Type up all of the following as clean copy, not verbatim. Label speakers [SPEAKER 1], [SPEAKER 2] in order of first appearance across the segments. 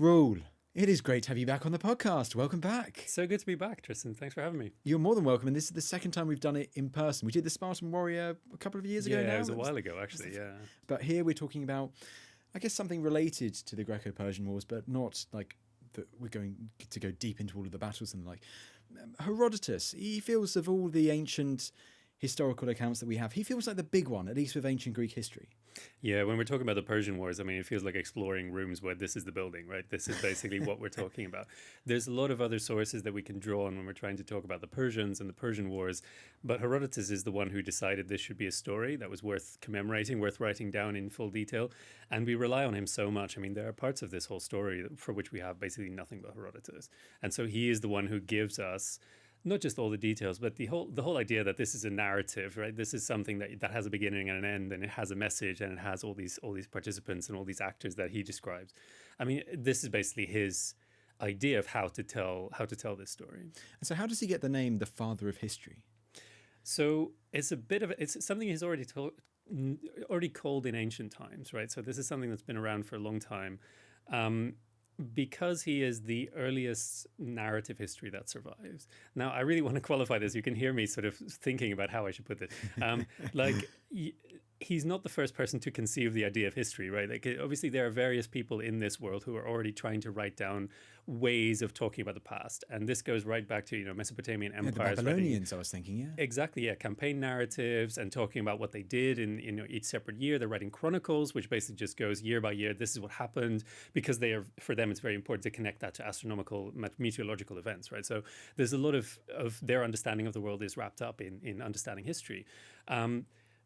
[SPEAKER 1] Roel, it is great to have you back on the podcast. Welcome back.
[SPEAKER 2] So good to be back, Tristan. Thanks for having me.
[SPEAKER 1] You're more than welcome, and this is the second time we've done it in person. We did the Spartan Warrior a couple of years ago now.
[SPEAKER 2] Yeah, it was a while ago, actually, yeah.
[SPEAKER 1] But here we're talking about, I guess, something related to the Greco-Persian Wars, but not like that we're going to go deep into all of the battles and like. Herodotus, he feels of all the ancient historical accounts that we have, he feels like the big one, at least with ancient Greek history.
[SPEAKER 2] Yeah, when we're talking about the Persian Wars, I mean, it feels like exploring rooms where this is the building, right? This is basically what we're talking about. There's a lot of other sources that we can draw on when we're trying to talk about the Persians and the Persian Wars, but Herodotus is the one who decided this should be a story that was worth commemorating, worth writing down in full detail, and we rely on him so much. I mean, there are parts of this whole story for which we have basically nothing but Herodotus, and so he is the one who gives us not just all the details, but the whole idea that this is a narrative, right? This is something that has a beginning and an end, and it has a message, and it has all these participants and all these actors that he describes. I mean, this is basically his idea of how to tell this story.
[SPEAKER 1] And so, how does he get the name the Father of History?
[SPEAKER 2] So it's something he's already called in ancient times, right? So this is something that's been around for a long time. Because he is the earliest narrative history that survives. Now, I really want to qualify this. You can hear me sort of thinking about how I should put this. He's not the first person to conceive the idea of history, right? Like, obviously, there are various people in this world who are already trying to write down ways of talking about the past. And this goes right back to, Mesopotamian empires.
[SPEAKER 1] The Babylonians, I was thinking, yeah.
[SPEAKER 2] Exactly, yeah. Campaign narratives and talking about what they did in each separate year. They're writing chronicles, which basically just goes year by year. This is what happened, because for them, it's very important to connect that to astronomical, meteorological events, right? So there's a lot of their understanding of the world is wrapped up in understanding history.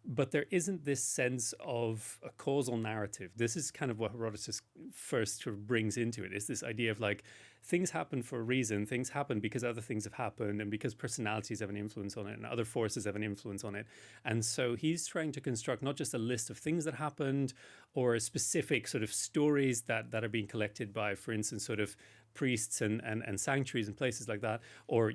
[SPEAKER 2] But there isn't this sense of a causal narrative. This is kind of what Herodotus first sort of brings into it, is this idea of like, things happen for a reason. Things happen because other things have happened and because personalities have an influence on it and other forces have an influence on it. And so he's trying to construct not just a list of things that happened or specific sort of stories that are being collected by, for instance, sort of priests and sanctuaries and places like that, or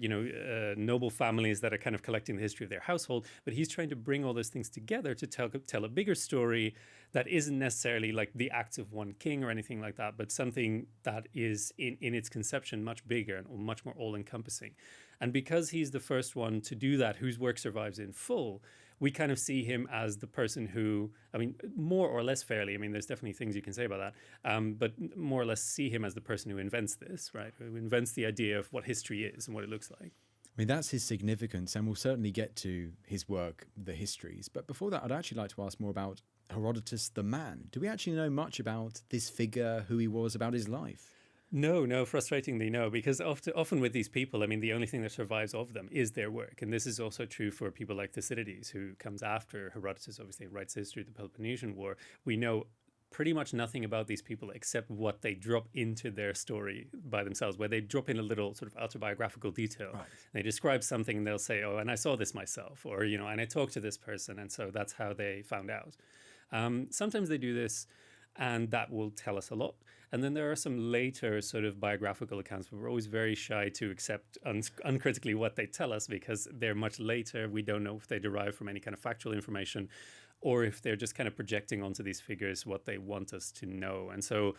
[SPEAKER 2] noble families that are kind of collecting the history of their household. But he's trying to bring all those things together to tell a bigger story that isn't necessarily like the acts of one king or anything like that, but something that is in its conception much bigger and much more all-encompassing. And because he's the first one to do that, whose work survives in full, we kind of see him as the person who, I mean, more or less fairly, I mean, there's definitely things you can say about that, but more or less see him as the person who invents this, right? Who invents the idea of what history is and what it looks like.
[SPEAKER 1] I mean, that's his significance, and we'll certainly get to his work, the Histories. But before that, I'd actually like to ask more about Herodotus the man. Do we actually know much about this figure, who he was, about his life?
[SPEAKER 2] No, frustratingly, no, because often with these people, I mean, the only thing that survives of them is their work. And this is also true for people like Thucydides, who comes after Herodotus, obviously writes history of the Peloponnesian War. We know pretty much nothing about these people except what they drop into their story by themselves, where they drop in a little sort of autobiographical detail. Right. They describe something and they'll say, oh, and I saw this myself, or, and I talked to this person. And so that's how they found out. Sometimes they do this, and that will tell us a lot. And then there are some later sort of biographical accounts, but we're always very shy to accept uncritically what they tell us, because they're much later. We don't know if they derive from any kind of factual information, or if they're just kind of projecting onto these figures what they want us to know. And so,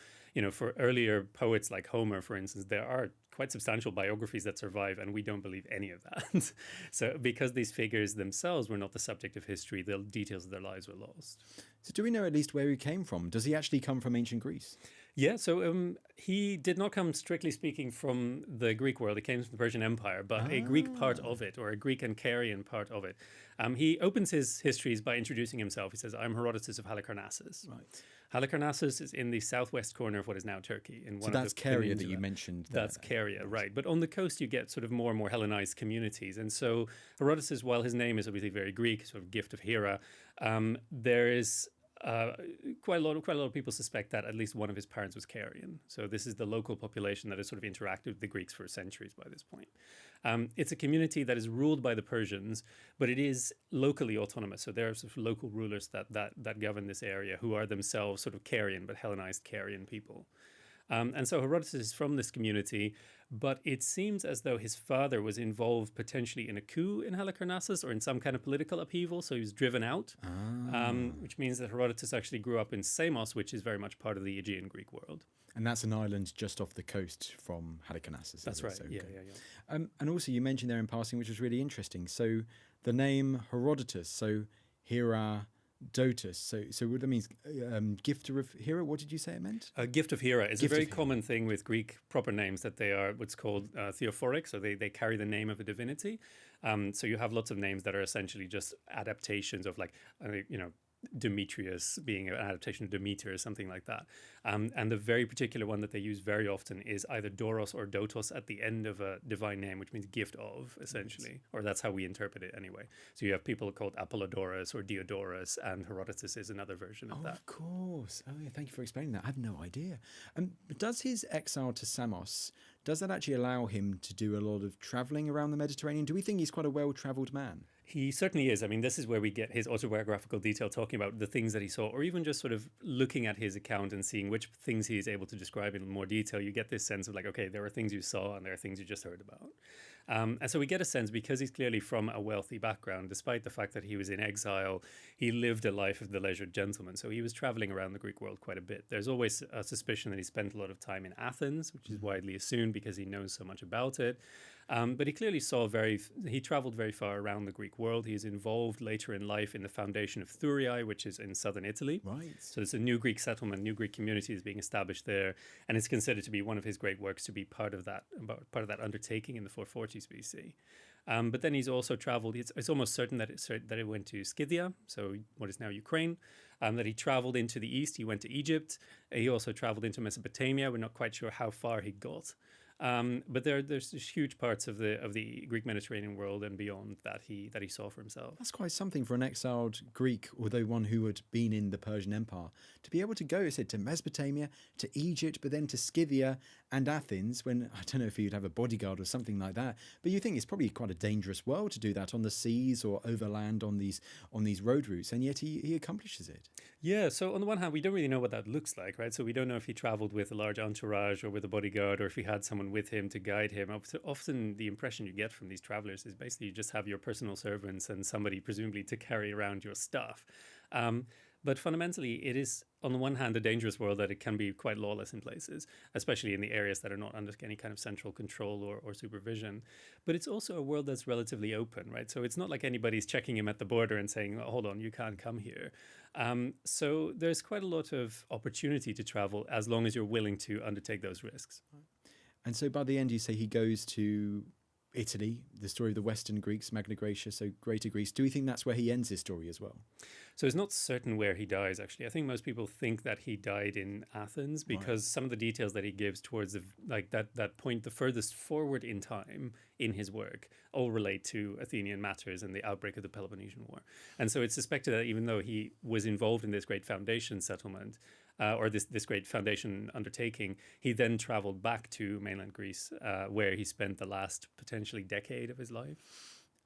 [SPEAKER 2] for earlier poets like Homer, for instance, there are quite substantial biographies that survive, and we don't believe any of that. So because these figures themselves were not the subject of history, the details of their lives were lost.
[SPEAKER 1] So do we know at least where he came from? Does he actually come from ancient Greece?
[SPEAKER 2] Yeah, so he did not come, strictly speaking, from the Greek world. He came from the Persian Empire, but a Greek part of it, or a Greek and Carian part of it. He opens his histories by introducing himself. He says, I'm Herodotus of Halicarnassus. Right. Halicarnassus is in the southwest corner of what is now Turkey.
[SPEAKER 1] So that's Caria that you mentioned there.
[SPEAKER 2] That's Caria, right. But on the coast, you get sort of more and more Hellenized communities. And so Herodotus, while his name is obviously very Greek, sort of gift of Hera, there is quite a lot of people suspect that at least one of his parents was Carian. So this is the local population that has sort of interacted with the Greeks for centuries by this point. It's a community that is ruled by the Persians, but it is locally autonomous. So there are sort of local rulers that govern this area, who are themselves sort of Carian, but Hellenized Carian people. And so Herodotus is from this community, but it seems as though his father was involved potentially in a coup in Halicarnassus or in some kind of political upheaval, so he was driven out, which means that Herodotus actually grew up in Samos, which is very much part of the Aegean Greek world.
[SPEAKER 1] And that's an island just off the coast from Halicarnassus.
[SPEAKER 2] That's right.
[SPEAKER 1] So,
[SPEAKER 2] Yeah,
[SPEAKER 1] okay.
[SPEAKER 2] yeah.
[SPEAKER 1] And also you mentioned there in passing, which was really interesting. So the name Herodotus, so Herodotus, so what that means, gifter of hero. What did you say it meant?
[SPEAKER 2] A gift of hero is
[SPEAKER 1] Gift
[SPEAKER 2] a very
[SPEAKER 1] of hero.
[SPEAKER 2] common thing with Greek proper names, that they are what's called theophoric, so they carry the name of a divinity. So you have lots of names that are essentially just adaptations of, like, Demetrius being an adaptation of Demeter or something like that. And the very particular one that they use very often is either Doros or Dotos at the end of a divine name, which means gift of, essentially, or that's how we interpret it anyway. So you have people called Apollodorus or Diodorus, and Herodotus is another version of that.
[SPEAKER 1] Of course. Oh, yeah, thank you for explaining that. I had no idea. Does his exile to Samos, does that actually allow him to do a lot of travelling around the Mediterranean? Do we think he's quite a well-travelled man?
[SPEAKER 2] He certainly is. I mean, this is where we get his autobiographical detail talking about the things that he saw, or even just sort of looking at his account and seeing which things he is able to describe in more detail. You get this sense of, like, okay, there are things you saw and there are things you just heard about. And so we get a sense, because he's clearly from a wealthy background, despite the fact that he was in exile, he lived a life of the leisured gentleman. So he was traveling around the Greek world quite a bit. There's always a suspicion that he spent a lot of time in Athens, which is widely assumed because he knows so much about it. But he clearly he traveled very far around the Greek world. He is involved later in life in the foundation of Thurii, which is in southern Italy.
[SPEAKER 1] Right.
[SPEAKER 2] So there's a new Greek settlement, new Greek community is being established there. And it's considered to be one of his great works to be part of that undertaking in the 440s BC. But then he's also traveled, it's almost certain that he went to Scythia, so what is now Ukraine, that he traveled into the east, he went to Egypt. He also traveled into Mesopotamia. We're not quite sure how far he got. But there's huge parts of the Greek Mediterranean world and beyond that he saw for himself.
[SPEAKER 1] That's quite something for an exiled Greek, although one who had been in the Persian Empire, to be able to go, to Mesopotamia, to Egypt, but then to Scythia and Athens, when, I don't know if you'd have a bodyguard or something like that, but you think it's probably quite a dangerous world to do that on the seas or overland on these road routes, and yet he accomplishes it.
[SPEAKER 2] Yeah, so on the one hand, we don't really know what that looks like, right? So we don't know if he traveled with a large entourage or with a bodyguard, or if he had someone with him to guide him. Often the impression you get from these travelers is basically you just have your personal servants and somebody presumably to carry around your stuff. But fundamentally, it is, on the one hand, a dangerous world that it can be quite lawless in places, especially in the areas that are not under any kind of central control or supervision. But it's also a world that's relatively open, right? So it's not like anybody's checking him at the border and saying, oh, hold on, you can't come here. So there's quite a lot of opportunity to travel as long as you're willing to undertake those risks.
[SPEAKER 1] And so by the end, you say he goes to Italy, the story of the Western Greeks, Magna Graecia, so Greater Greece. Do we think that's where he ends his story as well?
[SPEAKER 2] So it's not certain where he dies, actually. I think most people think that he died in Athens because some of the details that he gives towards that point, the furthest forward in time in his work, all relate to Athenian matters and the outbreak of the Peloponnesian War. And so it's suspected that even though he was involved in this great foundation settlement, or this great foundation undertaking, he then traveled back to mainland Greece, where he spent the last potentially decade of his life.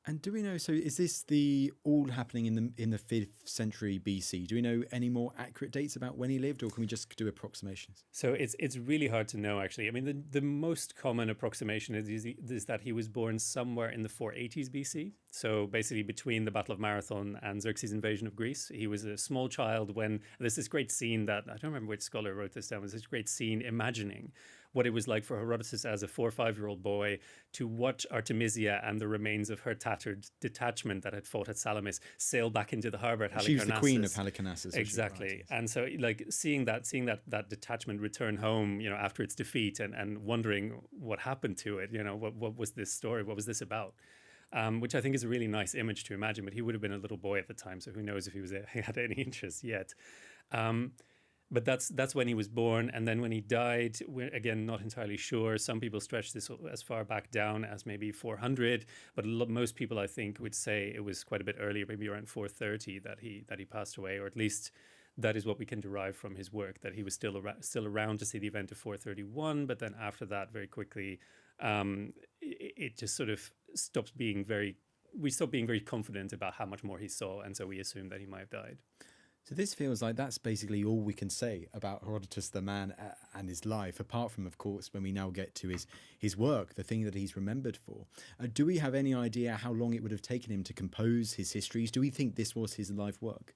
[SPEAKER 1] And do we know, so is this the all happening in the 5th century BC? Do we know any more accurate dates about when he lived, or can we just do approximations?
[SPEAKER 2] So it's really hard to know, actually. I mean, the most common approximation is that he was born somewhere in the 480s BC. So basically between the Battle of Marathon and Xerxes' invasion of Greece. He was a small child when there's this great scene that, I don't remember which scholar wrote this down, there's this great scene imagining what it was like for Herodotus as a 4 or 5-year-old boy to watch Artemisia and the remains of her tattered detachment that had fought at Salamis sail back into the harbour at Halicarnassus.
[SPEAKER 1] She was the queen of Halicarnassus.
[SPEAKER 2] Exactly. Right, yes. And so like seeing that detachment return home, after its defeat and wondering what happened to it, what was this story? What was this about? Which I think is a really nice image to imagine, but he would have been a little boy at the time, so who knows if he had any interest yet. But that's when he was born, and then when he died, we're again not entirely sure. Some people stretch this as far back down as maybe 400, but most people I think would say it was quite a bit earlier, maybe around 430 that he passed away, or at least that is what we can derive from his work, that he was still around to see the event of 431, but then after that, very quickly, it just sort of stopped being very confident about how much more he saw, and so we assumed that he might have died.
[SPEAKER 1] So this feels like that's basically all we can say about Herodotus the man and his life, apart from, of course, when we now get to his work, the thing that he's remembered for. Do we have any idea how long it would have taken him to compose his histories? Do we think this was his life work?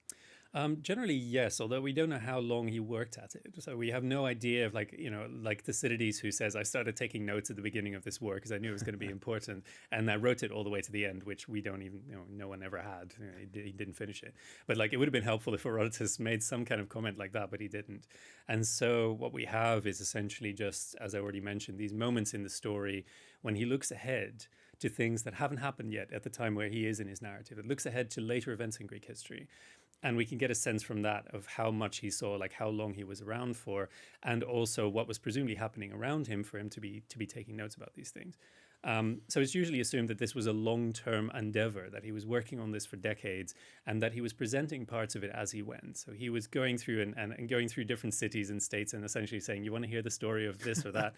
[SPEAKER 2] Generally, yes, although we don't know how long he worked at it. So we have no idea of like Thucydides, who says, I started taking notes at the beginning of this work because I knew it was going to be important. And I wrote it all the way to the end, which we don't even, no one ever had. He didn't finish it. But like, it would have been helpful if Herodotus made some kind of comment like that, but he didn't. And so what we have is essentially just, as I already mentioned, these moments in the story when he looks ahead to things that haven't happened yet at the time where he is in his narrative. It looks ahead to later events in Greek history. And we can get a sense from that of how much he saw, like how long he was around for, and also what was presumably happening around him for him to be taking notes about these things. So it's usually assumed that this was a long-term endeavor, that he was working on this for decades, and that he was presenting parts of it as he went. So he was going through and going through different cities and states and essentially saying, you want to hear the story of this or that,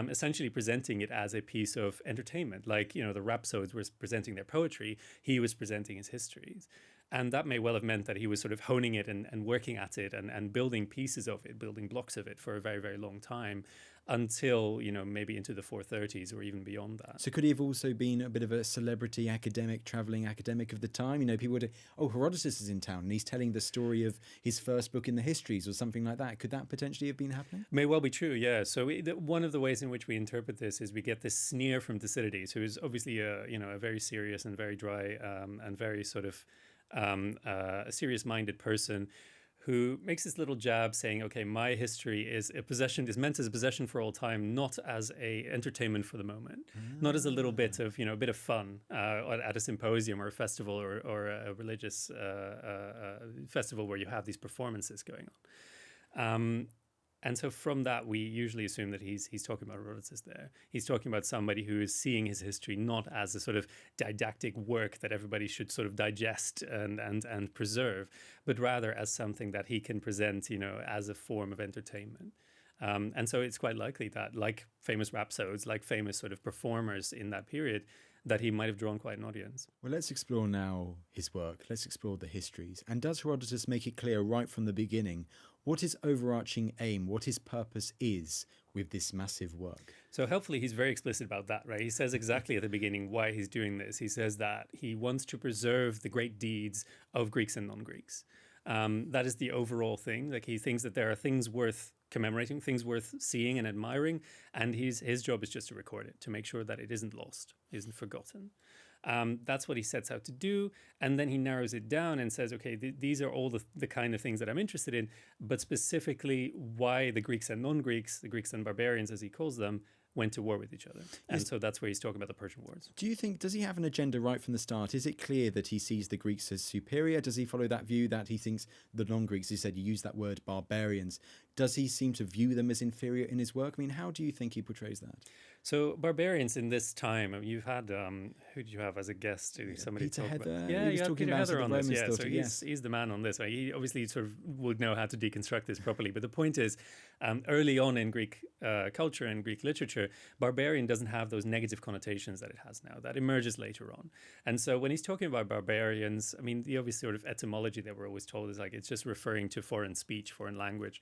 [SPEAKER 2] essentially presenting it as a piece of entertainment. Like, the rhapsodes were presenting their poetry, he was presenting his histories. And that may well have meant that he was sort of honing it and working at it and building pieces of it, building blocks of it for a very, very long time until, maybe into the 430s or even beyond that.
[SPEAKER 1] So could he have also been a bit of a celebrity academic, travelling academic of the time? People would, Herodotus is in town and he's telling the story of his first book in the Histories or something like that. Could that potentially have been happening?
[SPEAKER 2] May well be true, yeah. So one of the ways in which we interpret this is we get this sneer from Thucydides, who is obviously a very serious and very dry and very sort of a serious-minded person who makes this little jab saying, okay, my history is meant as a possession for all time, not as a entertainment for the moment, not as a little bit of, a bit of fun at a symposium or a festival or a religious festival where you have these performances going on. And so from that, we usually assume that he's talking about Herodotus there. He's talking about somebody who is seeing his history not as a sort of didactic work that everybody should sort of digest and preserve, but rather as something that he can present, as a form of entertainment. And so it's quite likely that, like famous rhapsodes, like famous sort of performers in that period, that he might have drawn quite an audience.
[SPEAKER 1] Well, let's explore now his work. Let's explore the histories. And does Herodotus make it clear right from the beginning what his overarching aim, what his purpose is with this massive work?
[SPEAKER 2] So helpfully, he's very explicit about that, right? He says exactly at the beginning why he's doing this. He says that he wants to preserve the great deeds of Greeks and non-Greeks. That is the overall thing. Like, he thinks that there are things worth commemorating, things worth seeing and admiring, and his job is just to record it, to make sure that it isn't lost, isn't forgotten. That's what he sets out to do, and then he narrows it down and says, okay, these are all the kind of things that I'm interested in, but specifically why the Greeks and non-Greeks, the Greeks and barbarians as he calls them, went to war with each other. And so that's where he's talking about the Persian Wars.
[SPEAKER 1] Do you think, does he have an agenda right from the start? Is it clear that he sees the Greeks as superior? Does he follow that view that he thinks the non-Greeks, you said you used that word barbarians, does he seem to view them as inferior in his work? How do you think he portrays that?
[SPEAKER 2] So barbarians in this time, you've had, who did you have as a guest? Somebody
[SPEAKER 1] Peter Heather.
[SPEAKER 2] Yeah, you had Peter Heather on this. Yeah,
[SPEAKER 1] so
[SPEAKER 2] he's the man on this. He obviously sort of would know how to deconstruct this properly. But the point is, early on in Greek culture and Greek literature, barbarian doesn't have those negative connotations that it has now. That emerges later on. And so when he's talking about barbarians, the obvious sort of etymology that we're always told is like it's just referring to foreign speech, foreign language.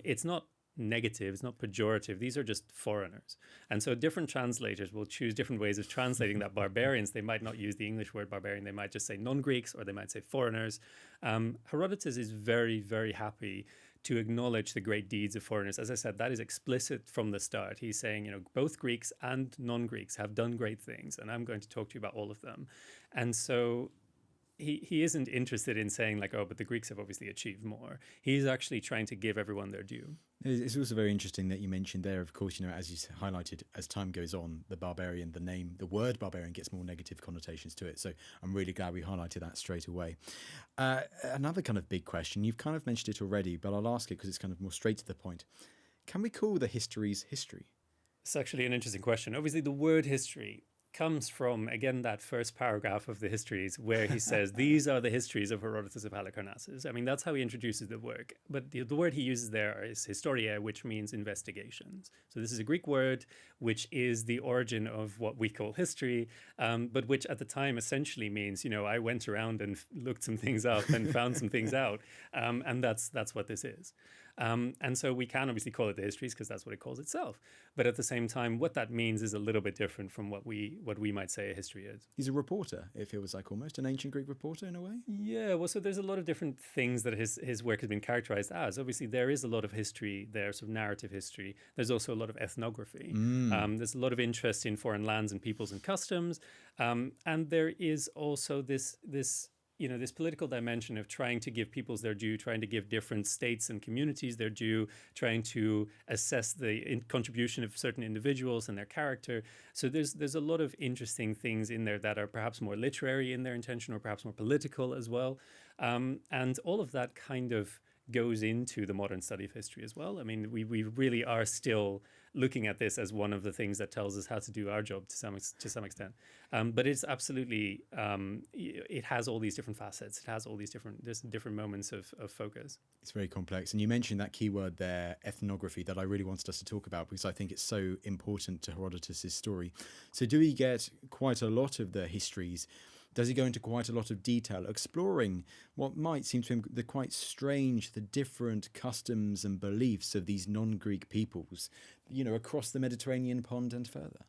[SPEAKER 2] It's not negative, it's not pejorative. These are just foreigners. And so different translators will choose different ways of translating that barbarians. They might not use the English word barbarian. They might just say non-Greeks, or they might say foreigners. Herodotus is very, very happy to acknowledge the great deeds of foreigners. As I said, that is explicit from the start. He's saying, both Greeks and non-Greeks have done great things, and I'm going to talk to you about all of them. And so he isn't interested in saying like, oh, but the Greeks have obviously achieved more. He's actually trying to give everyone their due.
[SPEAKER 1] It's also very interesting that you mentioned there, of course, as you highlighted, as time goes on, the word barbarian gets more negative connotations to it. So I'm really glad we highlighted that straight away. Another kind of big question, you've kind of mentioned it already, but I'll ask it because it's kind of more straight to the point. Can we call the histories history?
[SPEAKER 2] It's actually an interesting question. Obviously, the word history comes from, again, that first paragraph of the Histories where he says, these are the histories of Herodotus of Halicarnassus. I mean, that's how he introduces the work. But the word he uses there is historia, which means investigations. So this is a Greek word, which is the origin of what we call history, but which at the time essentially means, I went around and looked some things up and found some things out. And that's what this is. And so we can obviously call it the Histories because that's what it calls itself. But at the same time, what that means is a little bit different from what we might say a history is.
[SPEAKER 1] He's a reporter, it feels like, almost an ancient Greek reporter in a way.
[SPEAKER 2] Yeah, well, so there's a lot of different things that his work has been characterized as. Obviously, there is a lot of history there, sort of narrative history. There's also a lot of ethnography. There's a lot of interest in foreign lands and peoples and customs. And there is also this political dimension of trying to give peoples their due, trying to give different states and communities their due, trying to assess the contribution of certain individuals and their character. So there's a lot of interesting things in there that are perhaps more literary in their intention or perhaps more political as well. And all of that kind of goes into the modern study of history as well. I mean, we really are still looking at this as one of the things that tells us how to do our job to some extent. But it's absolutely, it has all these different facets. It has all these different moments of focus.
[SPEAKER 1] It's very complex. And you mentioned that keyword there, ethnography, that I really wanted us to talk about because I think it's so important to Herodotus' story. So do we get quite a lot of the histories? Does he go into quite a lot of detail, exploring what might seem to him the quite strange, the different customs and beliefs of these non-Greek peoples, across the Mediterranean pond and further?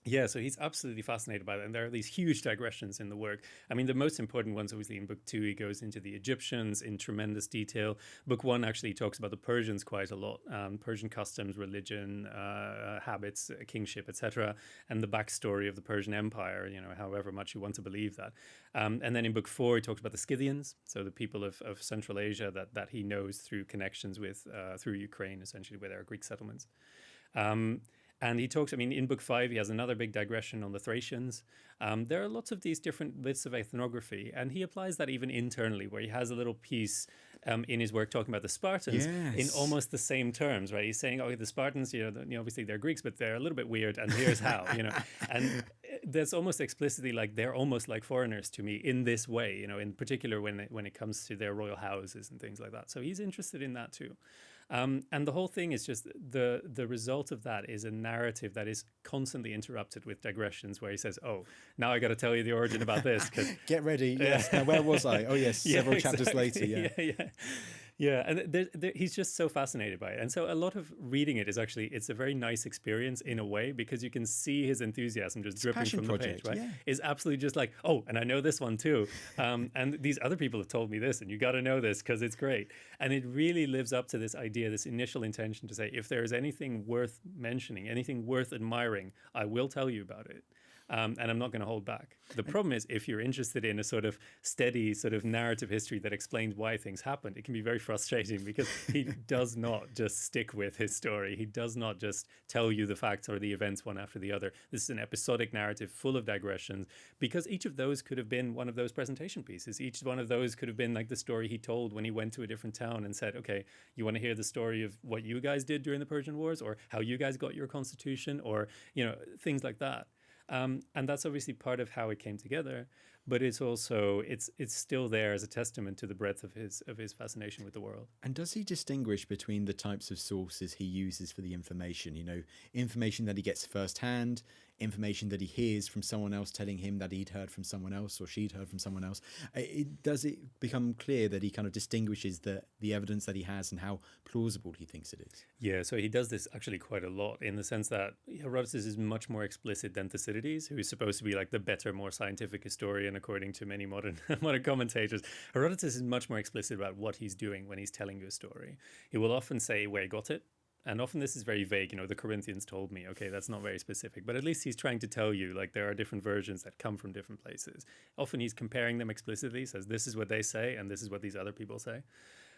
[SPEAKER 2] Yeah, so he's absolutely fascinated by that. And there are these huge digressions in the work. I mean, the most important ones, obviously, in Book 2, he goes into the Egyptians in tremendous detail. Book 1 actually talks about the Persians quite a lot. Persian customs, religion, habits, kingship, etc. And the backstory of the Persian Empire, however much you want to believe that. And then in Book 4, he talks about the Scythians, so the people of Central Asia that he knows through connections with, through Ukraine, essentially, where there are Greek settlements. And he talks, in Book 5, he has another big digression on the Thracians. There are lots of these different bits of ethnography, and he applies that even internally, where he has a little piece in his work talking about the Spartans in almost the same terms, right? He's saying, the Spartans, obviously they're Greeks, but they're a little bit weird, and here's how, And that's almost explicitly like they're almost like foreigners to me in this way, in particular when it comes to their royal houses and things like that. So he's interested in that too. And the whole thing is just the result of that is a narrative that is constantly interrupted with digressions where he says, now I got to tell you the origin about this.
[SPEAKER 1] Get ready. Yes. Now, where was I? Oh, yes. Several chapters later. Yeah.
[SPEAKER 2] Yeah, and he's just so fascinated by it. And so a lot of reading it is actually, it's a very nice experience in a way because you can see his enthusiasm just dripping from the page, right? Yeah. It's absolutely just like, and I know this one too. And these other people have told me this and you got to know this because it's great. And it really lives up to this idea, this initial intention to say, if there is anything worth mentioning, anything worth admiring, I will tell you about it. And I'm not going to hold back. The problem is if you're interested in a sort of steady sort of narrative history that explains why things happened, it can be very frustrating because he does not just stick with his story. He does not just tell you the facts or the events one after the other. This is an episodic narrative full of digressions because each of those could have been one of those presentation pieces. Each one of those could have been like the story he told when he went to a different town and said, okay, you want to hear the story of what you guys did during the Persian Wars or how you guys got your constitution or, things like that. And that's obviously part of how it came together, but it's also it's still there as a testament to the breadth of his fascination with the world.
[SPEAKER 1] And does he distinguish between the types of sources he uses for the information? Information that he gets firsthand, information that he hears from someone else telling him that he'd heard from someone else or she'd heard from someone else. Does it become clear that he kind of distinguishes the evidence that he has and how plausible he thinks it is?
[SPEAKER 2] Yeah, so he does this actually quite a lot in the sense that Herodotus is much more explicit than Thucydides, who is supposed to be like the better, more scientific historian according to many modern commentators. Herodotus is much more explicit about what he's doing when he's telling you a story. He will often say where he got it. And often this is very vague, the Corinthians told me, okay, that's not very specific, but at least he's trying to tell you, like, there are different versions that come from different places. Often he's comparing them explicitly, says this is what they say and this is what these other people say.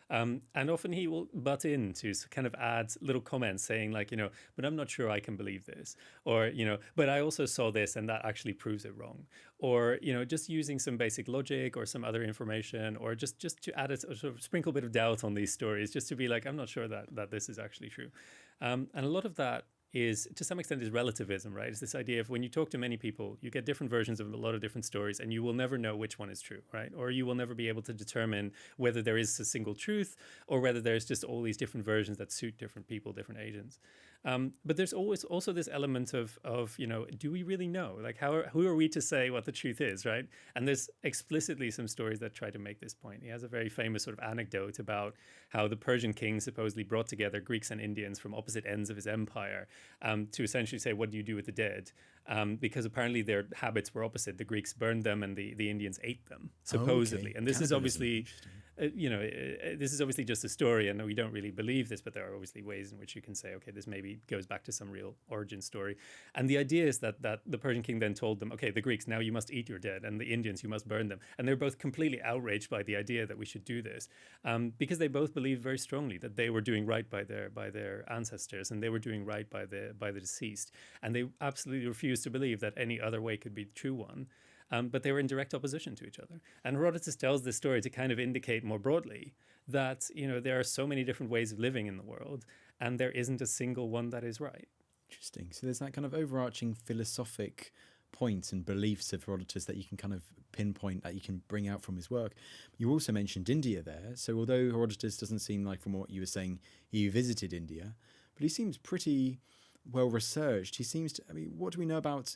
[SPEAKER 2] And often he will butt in to kind of add little comments saying like, but I'm not sure I can believe this. Or, but I also saw this and that actually proves it wrong. Or, just using some basic logic or some other information or just to add a sort of sprinkle bit of doubt on these stories, just to be like, I'm not sure that this is actually true. And a lot of that is to some extent is relativism, right? It's this idea of when you talk to many people, you get different versions of a lot of different stories, and you will never know which one is true, right? Or you will never be able to determine whether there is a single truth or whether there's just all these different versions that suit different people, different agents. But there's always also this element of do we really know? Like, who are we to say what the truth is, right? And there's explicitly some stories that try to make this point. He has a very famous sort of anecdote about how the Persian king supposedly brought together Greeks and Indians from opposite ends of his empire to essentially say, what do you do with the dead? Because apparently their habits were opposite. The Greeks burned them and the Indians ate them, supposedly.
[SPEAKER 1] Okay.
[SPEAKER 2] And this is obviously... this is obviously just a story, and we don't really believe this, but there are obviously ways in which you can say, okay, this maybe goes back to some real origin story. And the idea is that the Persian king then told them, okay, the Greeks, now you must eat your dead, and the Indians, you must burn them. And they're both completely outraged by the idea that we should do this, because they both believed very strongly that they were doing right by their ancestors, and they were doing right by the deceased. And they absolutely refused to believe that any other way could be the true one. But they were in direct opposition to each other. And Herodotus tells this story to kind of indicate more broadly that, there are so many different ways of living in the world, and there isn't a single one that is right.
[SPEAKER 1] Interesting. So there's that kind of overarching philosophic point and beliefs of Herodotus that you can kind of pinpoint, that you can bring out from his work. You also mentioned India there. So although Herodotus doesn't seem like, from what you were saying, he visited India, but he seems pretty well researched. He seems to, what do we know about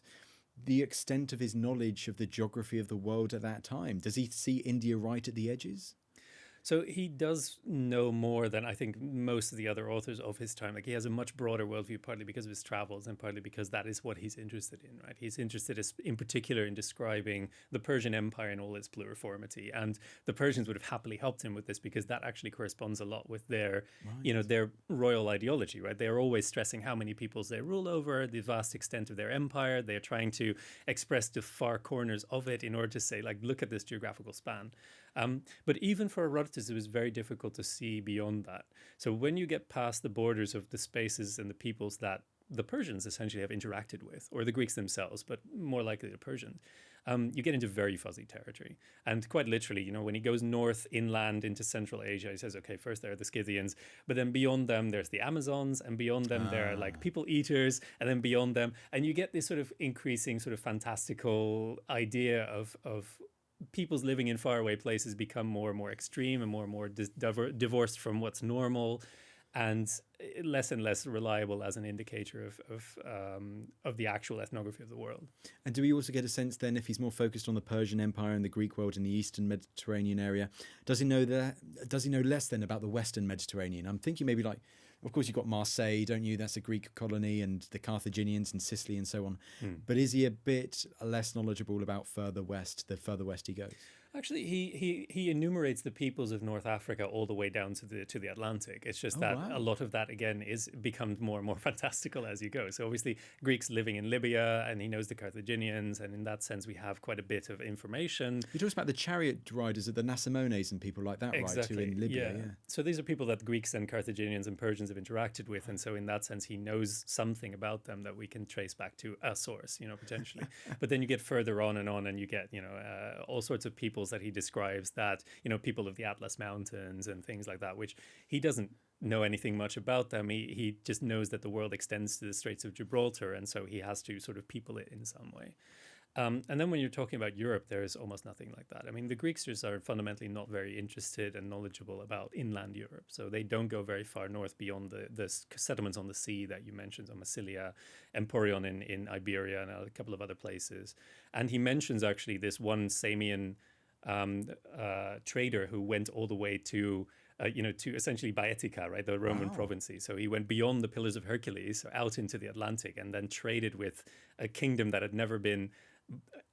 [SPEAKER 1] the extent of his knowledge of the geography of the world at that time? Does he see India right at the edges?
[SPEAKER 2] So he does know more than I think most of the other authors of his time. Like, he has a much broader worldview, partly because of his travels and partly because that is what he's interested in, right? He's interested in particular in describing the Persian Empire in all its pluriformity. And the Persians would have happily helped him with this because that actually corresponds a lot with their, their royal ideology, right? They're always stressing how many peoples they rule over, the vast extent of their empire. They're trying to express the far corners of it in order to say, like, look at this geographical span. But even for Herodotus, it was very difficult to see beyond that. So when you get past the borders of the spaces and the peoples that the Persians essentially have interacted with, or the Greeks themselves, but more likely the Persians, you get into very fuzzy territory. And quite literally, when he goes north inland into Central Asia, he says, okay, first there are the Scythians, but then beyond them, there's the Amazons, and beyond them, there are like people eaters, and then beyond them, and you get this sort of increasing sort of fantastical idea of peoples living in faraway places become more and more extreme and more divorced from what's normal, and less reliable as an indicator of the actual ethnography of the world.
[SPEAKER 1] And do we also get a sense then, if he's more focused on the Persian Empire and the Greek world in the Eastern Mediterranean area, does he know less then about the Western Mediterranean? I'm thinking maybe like, of course, you've got Marseille, don't you? That's a Greek colony, and the Carthaginians and Sicily and so on. But is he a bit less knowledgeable about further west, the further west he goes?
[SPEAKER 2] Actually, he enumerates the peoples of North Africa all the way down to the Atlantic. It's just that a lot of that, again, becomes more and more fantastical as you go. So obviously, Greeks living in Libya, and he knows the Carthaginians, and in that sense, we have quite a bit of information.
[SPEAKER 1] He talks about the chariot riders of the Nasamones and people like that,
[SPEAKER 2] exactly.
[SPEAKER 1] right, too, in Libya. Yeah.
[SPEAKER 2] So these are people that Greeks and Carthaginians and Persians have interacted with, and so in that sense, he knows something about them that we can trace back to a source, potentially. But then you get further on, and you get, all sorts of peoples that he describes that, people of the Atlas Mountains and things like that, which he doesn't know anything much about them. He just knows that the world extends to the Straits of Gibraltar, and so he has to sort of people it in some way. And then when you're talking about Europe, there is almost nothing like that. The Greeks just are fundamentally not very interested and knowledgeable about inland Europe. So they don't go very far north beyond the settlements on the sea that you mentioned, so Massilia, Emporion in Iberia, and a couple of other places. And he mentions actually this one Samian trader who went all the way to essentially Baetica, right, the Roman provinces. So he went beyond the Pillars of Hercules, so out into the Atlantic, and then traded with a kingdom that had never been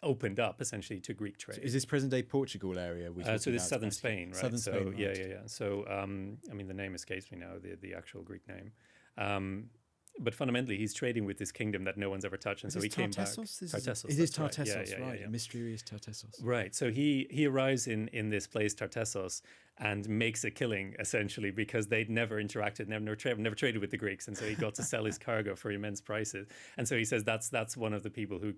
[SPEAKER 2] opened up, essentially, to Greek trade.
[SPEAKER 1] So is this present-day Portugal area?
[SPEAKER 2] So this is southern Spain, right?
[SPEAKER 1] Southern Spain, right.
[SPEAKER 2] Yeah. So, the name escapes me now, the actual Greek name. But fundamentally, he's trading with this kingdom that no one's ever touched, and so he came back.
[SPEAKER 1] Tartessos. It is Tartessos, right? Mysterious Tartessos.
[SPEAKER 2] Right. So he arrives in this place, Tartessos, and makes a killing essentially because they'd never interacted, never traded with the Greeks, and so he got to sell his cargo for immense prices. And so he says that's one of the people who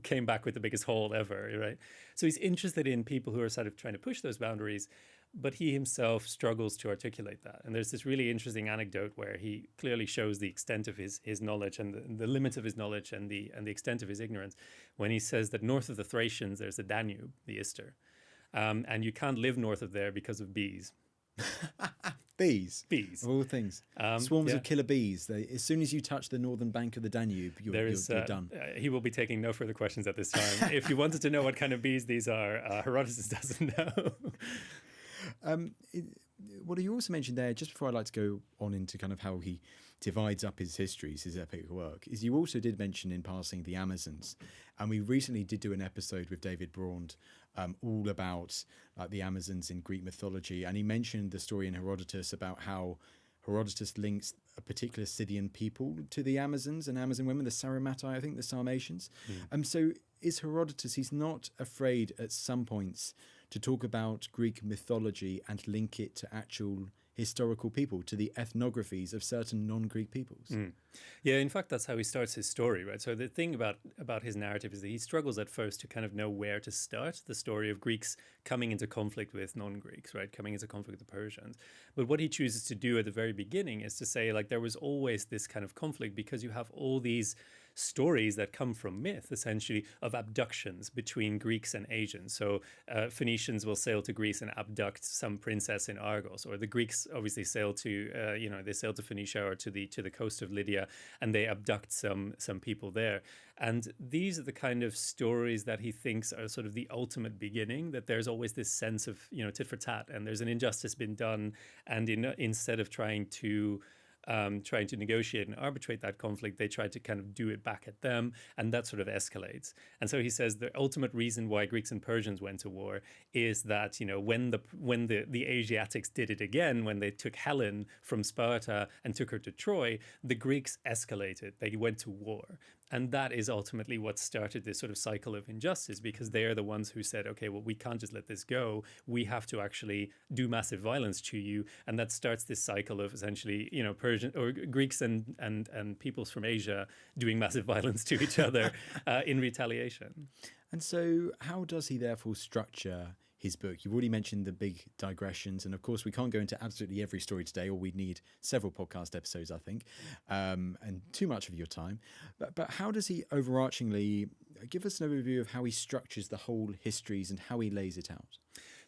[SPEAKER 2] came back with the biggest haul ever, right? So he's interested in people who are sort of trying to push those boundaries, but he himself struggles to articulate that. And there's this really interesting anecdote where he clearly shows the extent of his knowledge and the limits of his knowledge and the extent of his ignorance when he says that north of the Thracians there's the Danube, the Ister. And you can't live north of there because of bees.
[SPEAKER 1] Bees?
[SPEAKER 2] Bees.
[SPEAKER 1] Of all things. Swarms of killer bees. As soon as you touch the northern bank of the Danube, you're done.
[SPEAKER 2] He will be taking no further questions at this time. If you wanted to know what kind of bees these are, Herodotus doesn't know.
[SPEAKER 1] What you also mentioned there, just before I'd like to go on into kind of how he divides up his histories, his epic work, is you also did mention in passing the Amazons. And we recently did do an episode with David Braund all about the Amazons in Greek mythology. And he mentioned the story in Herodotus about how Herodotus links a particular Scythian people to the Amazons and Amazon women, the Sarmatai, I think, the Sarmatians. So is Herodotus, he's not afraid at some points to talk about Greek mythology and link it to actual historical people, to the ethnographies of certain non-Greek peoples.
[SPEAKER 2] Yeah, in fact, that's how he starts his story, right? So the thing about his narrative is that he struggles at first to kind of know where to start the story of Greeks coming into conflict with non-Greeks, right? Coming into conflict with the Persians. But what he chooses to do at the very beginning is to say, like, there was always this kind of conflict because you have all these stories that come from myth, essentially, of abductions between Greeks and Asians. So Phoenicians will sail to Greece and abduct some princess in Argos, or the Greeks obviously sail to, they sail to Phoenicia or to the coast of Lydia, and they abduct some people there. And these are the kind of stories that he thinks are sort of the ultimate beginning, that there's always this sense of, tit for tat, and there's an injustice been done, and instead of trying to negotiate and arbitrate that conflict, they try to kind of do it back at them, and that sort of escalates. And so he says the ultimate reason why Greeks and Persians went to war is that, when the Asiatics did it again, when they took Helen from Sparta and took her to Troy, the Greeks escalated. They went to war. And that is ultimately what started this sort of cycle of injustice, because they are the ones who said, okay, well, we can't just let this go. We have to actually do massive violence to you. And that starts this cycle of essentially, Persian or Greeks and peoples from Asia doing massive violence to each other in retaliation.
[SPEAKER 1] And so how does he therefore structure his book? You've already mentioned the big digressions, and of course we can't go into absolutely every story today, or we'd need several podcast episodes, I think, and too much of your time. But how does he overarchingly give us an overview of how he structures the whole histories and how he lays it out?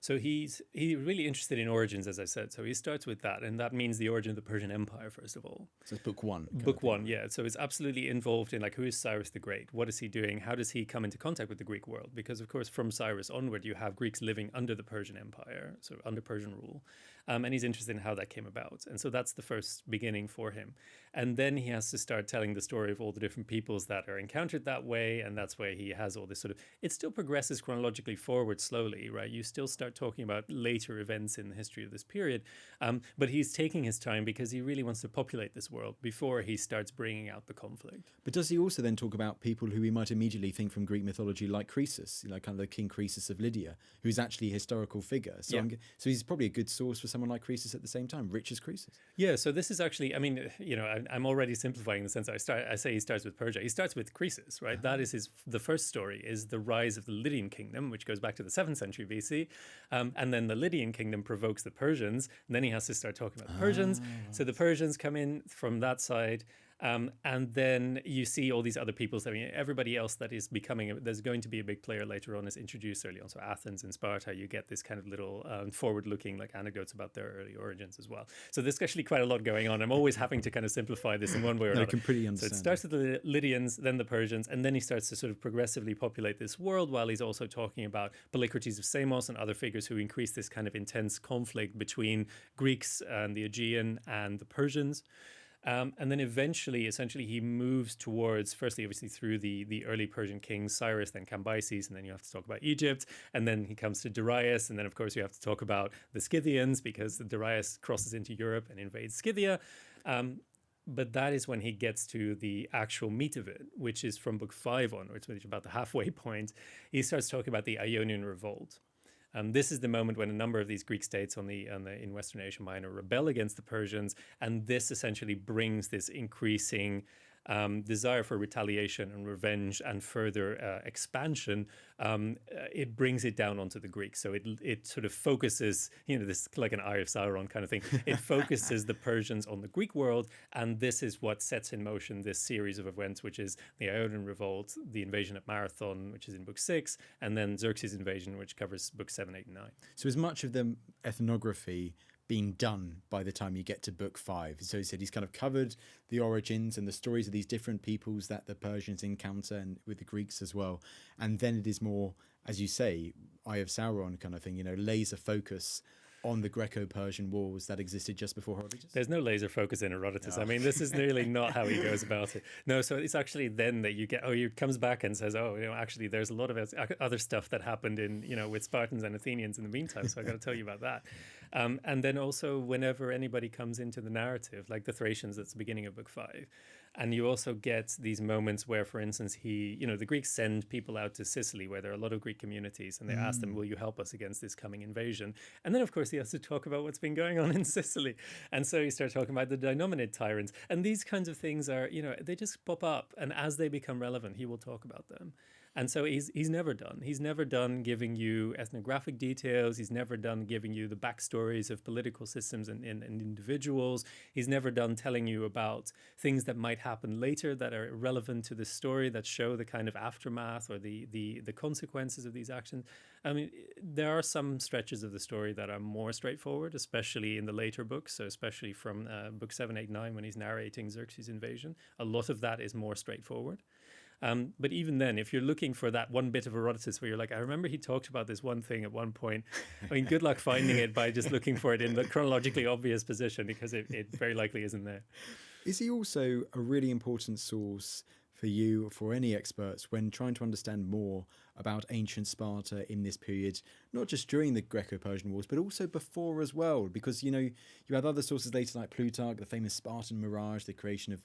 [SPEAKER 2] So he's really interested in origins, as I said. So he starts with that, and that means the origin of the Persian Empire, first of all.
[SPEAKER 1] So it's book one.
[SPEAKER 2] Book one, yeah. So it's absolutely involved in, like, who is Cyrus the Great? What is he doing? How does he come into contact with the Greek world? Because, of course, from Cyrus onward, you have Greeks living under the Persian Empire, so under Persian rule. And he's interested in how that came about. And so that's the first beginning for him. And then he has to start telling the story of all the different peoples that are encountered that way. And that's where he has all this sort of, it still progresses chronologically forward slowly, right? You still start talking about later events in the history of this period. But he's taking his time because he really wants to populate this world before he starts bringing out the conflict.
[SPEAKER 1] But does he also then talk about people who we might immediately think from Greek mythology, like Croesus, kind of the King Croesus of Lydia, who's actually a historical figure? So,
[SPEAKER 2] yeah.
[SPEAKER 1] So he's probably a good source for someone like Croesus at the same time, rich as Croesus.
[SPEAKER 2] Yeah, so this is actually, I'm already simplifying in the sense that I say he starts with Persia. He starts with Croesus, right? That is the first story, is the rise of the Lydian kingdom, which goes back to the 7th century BC. And then the Lydian kingdom provokes the Persians, and then he has to start talking about the Persians. So the Persians come in from that side. And then you see all these other peoples. I mean, everybody else that is becoming, there's going to be a big player later on, is introduced early on. So Athens and Sparta, you get this kind of little forward-looking like anecdotes about their early origins as well. So there's actually quite a lot going on. I'm always having to kind of simplify this in one way or another.
[SPEAKER 1] I can pretty understand.
[SPEAKER 2] So it starts with the Lydians, then the Persians, and then he starts to sort of progressively populate this world, while he's also talking about Polycrates of Samos and other figures who increase this kind of intense conflict between Greeks and the Aegean and the Persians. And then eventually, essentially, he moves towards, firstly, obviously, through the early Persian kings, Cyrus, then Cambyses, and then you have to talk about Egypt. And then he comes to Darius. And then, of course, you have to talk about the Scythians, because Darius crosses into Europe and invades Scythia. But that is when he gets to the actual meat of it, which is from book 5 onwards, which is about the halfway point. He starts talking about the Ionian Revolt. This is the moment when a number of these Greek states in Western Asia Minor rebel against the Persians, and this essentially brings this increasing desire for retaliation and revenge and further expansion. It brings it down onto the Greeks. So it sort of focuses, this like an Eye of Sauron kind of thing. It focuses the Persians on the Greek world, and this is what sets in motion this series of events, which is the Ionian Revolt, the invasion at Marathon, which is in book 6, and then Xerxes' invasion, which covers books 7, 8, and 9.
[SPEAKER 1] So is much of the ethnography being done by the time you get to book 5? So he said he's kind of covered the origins and the stories of these different peoples that the Persians encounter, and with the Greeks as well. And then it is more, as you say, Eye of Sauron kind of thing, laser focus on the Greco-Persian wars that existed just before Herodotus?
[SPEAKER 2] There's no laser focus in Herodotus.
[SPEAKER 1] No.
[SPEAKER 2] I mean, this is really not how he goes about it. No, so it's actually then that you get, he comes back and says, actually, there's a lot of other stuff that happened with Spartans and Athenians in the meantime, so I got to tell you about that. And then also whenever anybody comes into the narrative, like the Thracians, that's the beginning of book 5, and you also get these moments where, for instance, the Greeks send people out to Sicily, where there are a lot of Greek communities, and they ask them, will you help us against this coming invasion? And then, of course, he has to talk about what's been going on in Sicily. And so you start talking about the Dinominid tyrants. And these kinds of things are, they just pop up. And as they become relevant, he will talk about them. And so he's never done. He's never done giving you ethnographic details. He's never done giving you the backstories of political systems and individuals. He's never done telling you about things that might happen later that are relevant to the story, that show the kind of aftermath or the consequences of these actions. I mean, there are some stretches of the story that are more straightforward, especially in the later books. So especially from book 7, 8, 9, when he's narrating Xerxes' invasion. A lot of that is more straightforward. But even then, if you're looking for that one bit of Herodotus where you're like, I remember he talked about this one thing at one point, I mean, good luck finding it by just looking for it in the chronologically obvious position, because it very likely isn't there.
[SPEAKER 1] Is he also a really important source for you, for any experts, when trying to understand more about ancient Sparta in this period, not just during the Greco-Persian Wars, but also before as well? Because, you have other sources later like Plutarch, the famous Spartan mirage, the creation of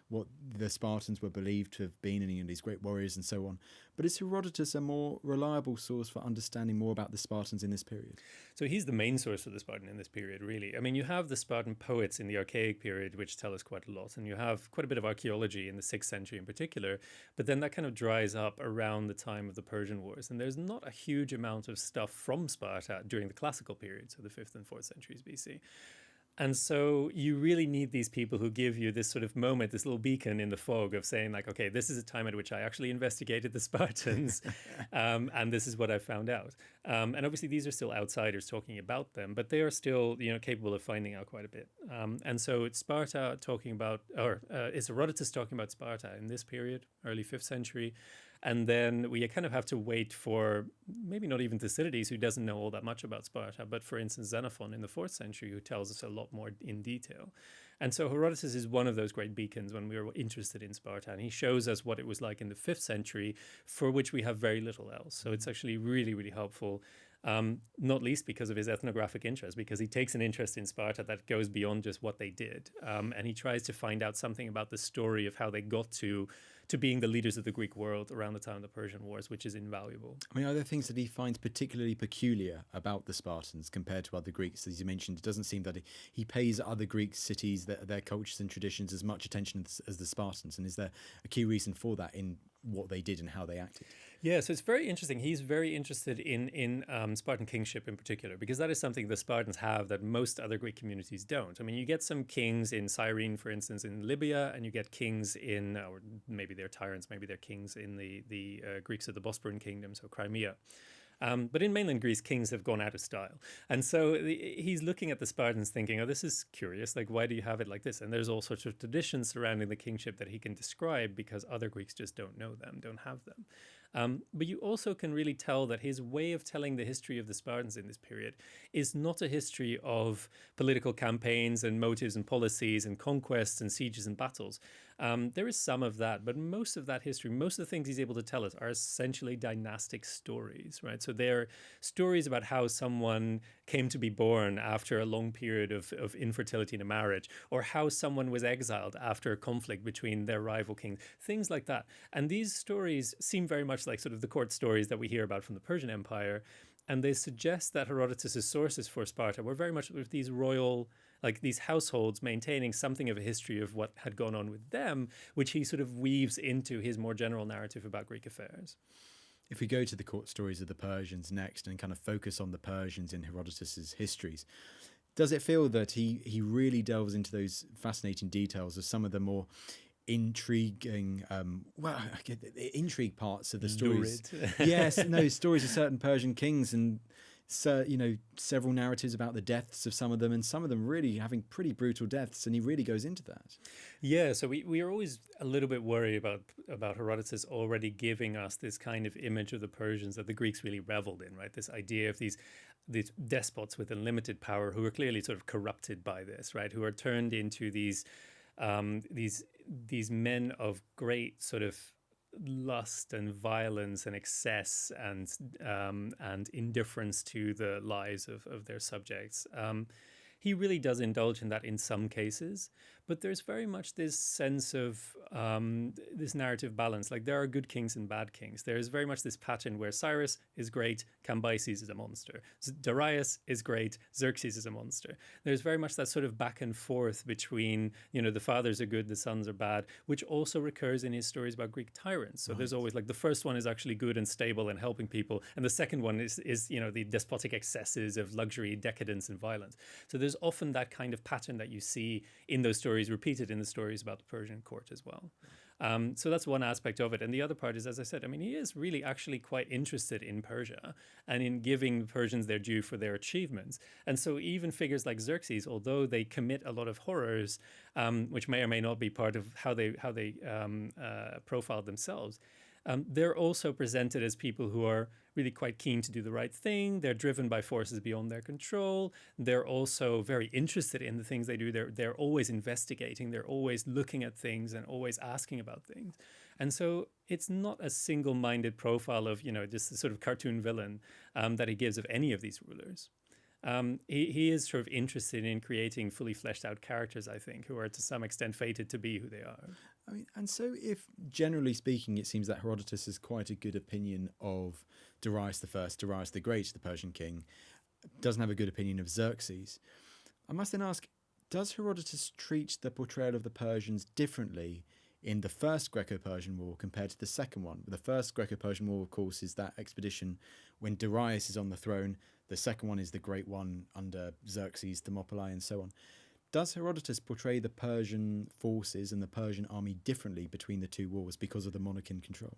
[SPEAKER 1] what the Spartans were believed to have been, and these great warriors and so on. But is Herodotus a more reliable source for understanding more about the Spartans in this period?
[SPEAKER 2] So he's the main source for the Spartan in this period, really. I mean, you have the Spartan poets in the Archaic period, which tell us quite a lot, and you have quite a bit of archaeology in the 6th century in particular, but then that kind of dries up around the time of the Persian Wars, and there's not a huge amount of stuff from Sparta during the classical period, so the 5th and 4th centuries BC. And so you really need these people who give you this sort of moment, this little beacon in the fog of saying like, okay, this is a time at which I actually investigated the Spartans, and this is what I found out. And obviously these are still outsiders talking about them, but they are still, capable of finding out quite a bit. And so it's Sparta talking about, is Herodotus talking about Sparta in this period, early 5th century. And then we kind of have to wait for maybe not even Thucydides, who doesn't know all that much about Sparta, but for instance, Xenophon in the 4th century, who tells us a lot more in detail. And so Herodotus is one of those great beacons when we are interested in Sparta. And he shows us what it was like in the 5th century, for which we have very little else. So it's actually really, really helpful. Not least because of his ethnographic interest, because he takes an interest in Sparta that goes beyond just what they did. And he tries to find out something about the story of how they got to being the leaders of the Greek world around the time of the Persian Wars, which is invaluable.
[SPEAKER 1] I mean, are there things that he finds particularly peculiar about the Spartans compared to other Greeks? As you mentioned, it doesn't seem that he pays other Greek cities, their cultures and traditions, as much attention as the Spartans. And is there a key reason for that in what they did and how they acted?
[SPEAKER 2] Yeah, so it's very interesting. He's very interested in Spartan kingship in particular, because that is something the Spartans have that most other Greek communities don't. I mean, you get some kings in Cyrene, for instance, in Libya, and you get kings in, or maybe they're tyrants, maybe they're kings in the Greeks of the Bosporan kingdom, so Crimea. But in mainland Greece, kings have gone out of style. And so he's looking at the Spartans thinking, oh, this is curious. Like, why do you have it like this? And there's all sorts of traditions surrounding the kingship that he can describe because other Greeks just don't know them, don't have them. But you also can really tell that his way of telling the history of the Spartans in this period is not a history of political campaigns and motives and policies and conquests and sieges and battles. There is some of that, but most of that history, most of the things he's able to tell us are essentially dynastic stories, right? So they're stories about how someone came to be born after a long period of infertility in a marriage, or how someone was exiled after a conflict between their rival kings, things like that. And these stories seem very much like sort of the court stories that we hear about from the Persian Empire. And they suggest that Herodotus's sources for Sparta were very much with these royal, like these households maintaining something of a history of what had gone on with them, which he sort of weaves into his more general narrative about Greek affairs.
[SPEAKER 1] If we go to the court stories of the Persians next and kind of focus on the Persians in Herodotus's histories, does it feel that he really delves into those fascinating details of some of the more intriguing, intrigue parts of the stories? Yes, no, stories of certain Persian kings and several narratives about the deaths of some of them, and some of them really having pretty brutal deaths, and he really goes into that.
[SPEAKER 2] Yeah, so we are always a little bit worried about Herodotus already giving us this kind of image of the Persians that the Greeks really reveled in, right? This idea of these despots with unlimited power who are clearly sort of corrupted by this, right? Who are turned into these men of great sort of lust and violence and excess and indifference to the lives of their subjects. He really does indulge in that in some cases, but there's very much this sense of this narrative balance. Like there are good kings and bad kings. There's very much this pattern where Cyrus is great, Cambyses is a monster. Darius is great, Xerxes is a monster. There's very much that sort of back and forth between, the fathers are good, the sons are bad, which also recurs in his stories about Greek tyrants. So there's always like the first one is actually good and stable and helping people, and the second one is the despotic excesses of luxury, decadence, and violence. So there's often that kind of pattern that you see in those stories repeated in the stories about the Persian court as well. So that's one aspect of it. And the other part is, as I said, he is really actually quite interested in Persia and in giving the Persians their due for their achievements. And so even figures like Xerxes, although they commit a lot of horrors, which may or may not be part of how they profiled themselves, they're also presented as people who are really quite keen to do the right thing. They're driven by forces beyond their control. They're also very interested in the things they do. They're always investigating. They're always looking at things and always asking about things. And so it's not a single-minded profile of, just the sort of cartoon villain that he gives of any of these rulers. He is sort of interested in creating fully fleshed out characters, I think, who are to some extent fated to be who they are.
[SPEAKER 1] And so if, generally speaking, it seems that Herodotus has quite a good opinion of Darius I, Darius the Great, the Persian king, doesn't have a good opinion of Xerxes, I must then ask, does Herodotus treat the portrayal of the Persians differently in the first Greco-Persian War compared to the second one? The first Greco-Persian War, of course, is that expedition when Darius is on the throne. The second one is the great one under Xerxes, Thermopylae, and so on. Does Herodotus portray the Persian forces and the Persian army differently between the two wars because of the monarch in control?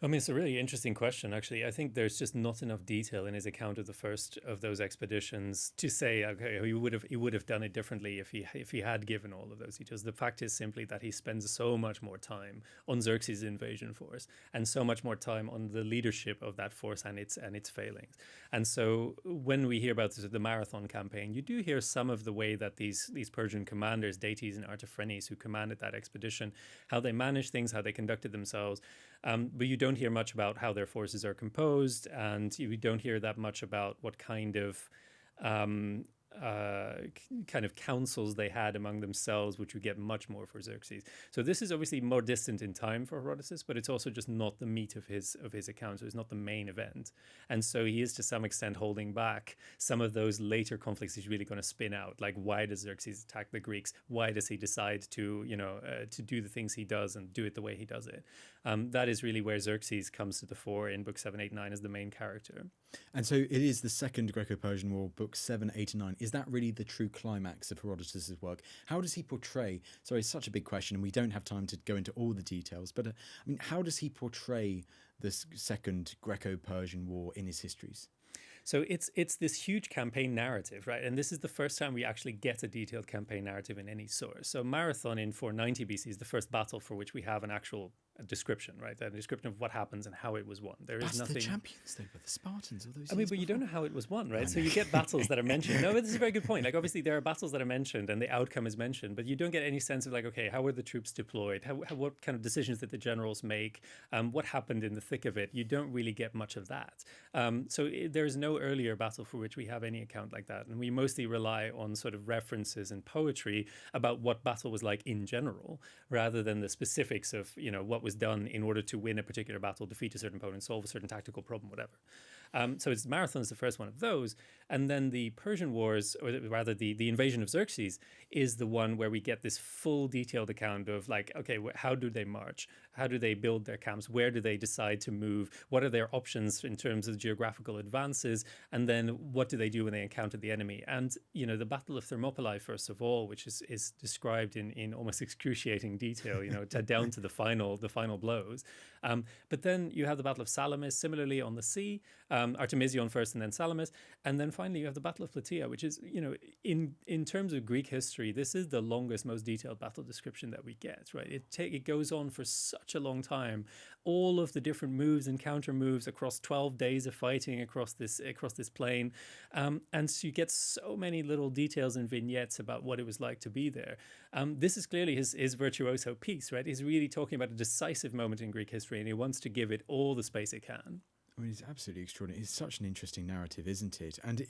[SPEAKER 2] It's a really interesting question, actually. I think there's just not enough detail in his account of the first of those expeditions to say, okay, he would have done it differently if he had given all of those details. The fact is simply that he spends so much more time on Xerxes' invasion force and so much more time on the leadership of that force and its failings. And so when we hear about the Marathon campaign, you do hear some of the way that these Persian commanders, Dates and Artaphernes, who commanded that expedition, how they managed things, how they conducted themselves. But you don't hear much about how their forces are composed, and you don't hear that much about what kind of councils they had among themselves, which you get much more for Xerxes. So this is obviously more distant in time for Herodotus, but it's also just not the meat of his account. So it's not the main event, and so he is to some extent holding back some of those later conflicts he's really going to spin out. Like, why does Xerxes attack the Greeks? Why does he decide to to do the things he does and do it the way he does it? That is really where Xerxes comes to the fore in Book 7, 8, 9 as the main character. And
[SPEAKER 1] so it is the second Greco-Persian War, Books 7, 8, and 9. Is that really the true climax of Herodotus' work? How does he portray? Sorry, it's such a big question, and we don't have time to go into all the details. But how does he portray this second Greco-Persian War in his histories?
[SPEAKER 2] So it's this huge campaign narrative, right? And this is the first time we actually get a detailed campaign narrative in any source. So Marathon in 490 BC is the first battle for which we have an actual description, right? A description of what happens and how it was won. There is
[SPEAKER 1] That's
[SPEAKER 2] nothing.
[SPEAKER 1] the champions, though, but the Spartans. All those
[SPEAKER 2] I mean,
[SPEAKER 1] years
[SPEAKER 2] but you
[SPEAKER 1] before.
[SPEAKER 2] don't know how it was won, right? So you get battles that are mentioned. No, but this is a very good point. Like, obviously, there are battles that are mentioned and the outcome is mentioned, but you don't get any sense of, like, okay, how were the troops deployed? What kind of decisions did the generals make? What happened in the thick of it? You don't really get much of that. There's no earlier battle for which we have any account like that. And we mostly rely on sort of references and poetry about what battle was like in general, rather than the specifics of, what was done in order to win a particular battle, defeat a certain opponent, solve a certain tactical problem, whatever. So it's Marathon is the first one of those. And then the Persian Wars, or rather the invasion of Xerxes, is the one where we get this full detailed account of, like, okay, how do they march? How do they build their camps? Where do they decide to move? What are their options in terms of geographical advances? And then what do they do when they encounter the enemy? And, the Battle of Thermopylae, first of all, which is described in almost excruciating detail, down to the final blows. But then you have the Battle of Salamis, similarly on the sea, Artemision first and then Salamis. And then finally you have the Battle of Plataea, which is, in terms of Greek history, this is the longest, most detailed battle description that we get, right? It goes on for such a long time. All of the different moves and counter moves across 12 days of fighting across this plain. And so you get so many little details and vignettes about what it was like to be there. This is clearly his virtuoso piece, right? He's really talking about a decisive moment in Greek history, and he wants to give it all the space it can.
[SPEAKER 1] I mean, it's absolutely extraordinary. It's such an interesting narrative, isn't it? And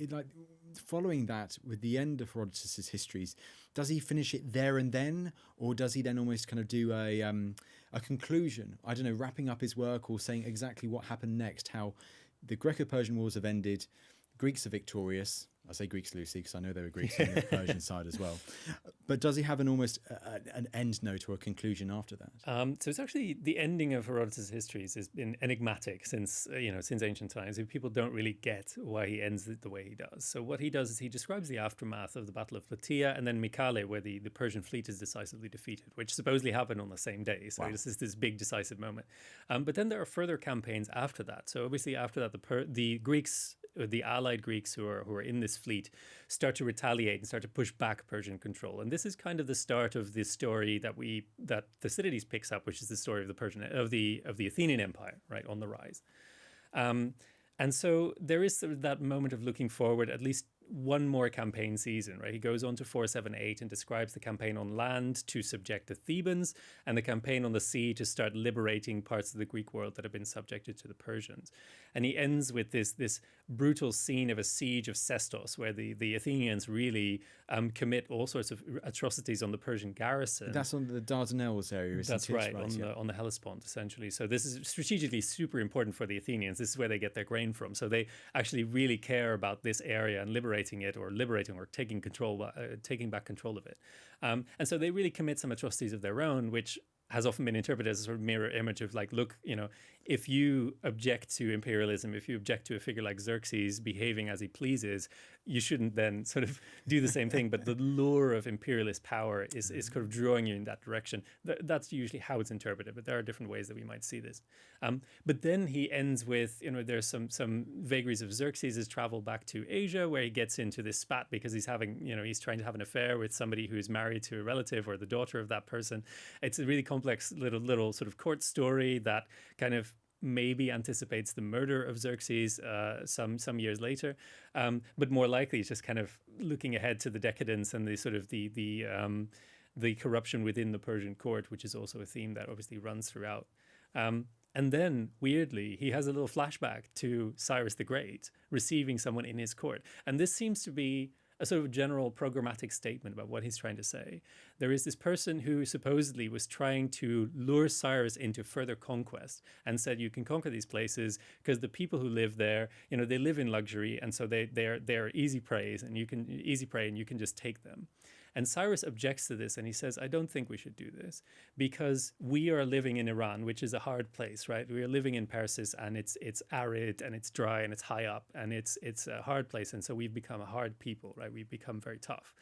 [SPEAKER 1] following that, with the end of Herodotus's histories, does he finish it there and then, or does he then almost kind of do a conclusion? I don't know, wrapping up his work or saying exactly what happened next, how the Greco-Persian wars have ended, Greeks are victorious. I say Greeks loosely because I know there were Greeks on the Persian side as well. But does he have an almost an end note or a conclusion after that?
[SPEAKER 2] So it's actually the ending of Herodotus' histories has been enigmatic since ancient times. People don't really get why he ends it the way he does. So what he does is he describes the aftermath of the Battle of Plataea and then Mycale, where the Persian fleet is decisively defeated, which supposedly happened on the same day. So This is this big decisive moment. But then there are further campaigns after that. So obviously after that, the Greeks, the allied Greeks who are in this fleet, start to retaliate and start to push back Persian control. And this is kind of the start of the story that Thucydides picks up, which is the story of the Athenian Empire, right, on the rise. And so there is sort of that moment of looking forward, at least one more campaign season, right? He goes on to 478 and describes the campaign on land to subject the Thebans and the campaign on the sea to start liberating parts of the Greek world that have been subjected to the Persians. And he ends with this brutal scene of a siege of Sestos, where the Athenians really commit all sorts of atrocities on the Persian garrison.
[SPEAKER 1] That's on the Dardanelles area, isn't
[SPEAKER 2] That's
[SPEAKER 1] it?
[SPEAKER 2] right, on the Hellespont, essentially. So this is strategically super important for the Athenians. This is where they get their grain from. So they actually really care about this area and liberating taking back control of it. And so they really commit some atrocities of their own, which has often been interpreted as a sort of mirror image of, like, look, if you object to imperialism, if you object to a figure like Xerxes behaving as he pleases, you shouldn't then sort of do the same thing. But the lure of imperialist power is kind of drawing you in that direction. That's usually how it's interpreted, but there are different ways that we might see this. But then he ends with, there's some vagaries of Xerxes' travel back to Asia, where he gets into this spat because he's he's trying to have an affair with somebody who's married to a relative or the daughter of that person. It's a really complex little sort of court story that kind of maybe anticipates the murder of Xerxes some years later, but more likely it's just kind of looking ahead to the decadence and the sort of the corruption within the Persian court, which is also a theme that obviously runs throughout. And then, weirdly, he has a little flashback to Cyrus the Great receiving someone in his court. And this seems to be a sort of general programmatic statement about what he's trying to say. There is this person who supposedly was trying to lure Cyrus into further conquest and said, you can conquer these places because the people who live there, they live in luxury, and so they're easy prey, and you can just take them. And Cyrus objects to this, and he says, I don't think we should do this because we are living in Iran, which is a hard place, right? We are living in Persis, and it's arid, and it's dry, and it's high up, and it's a hard place. And so we've become a hard people, right? We've become very tough.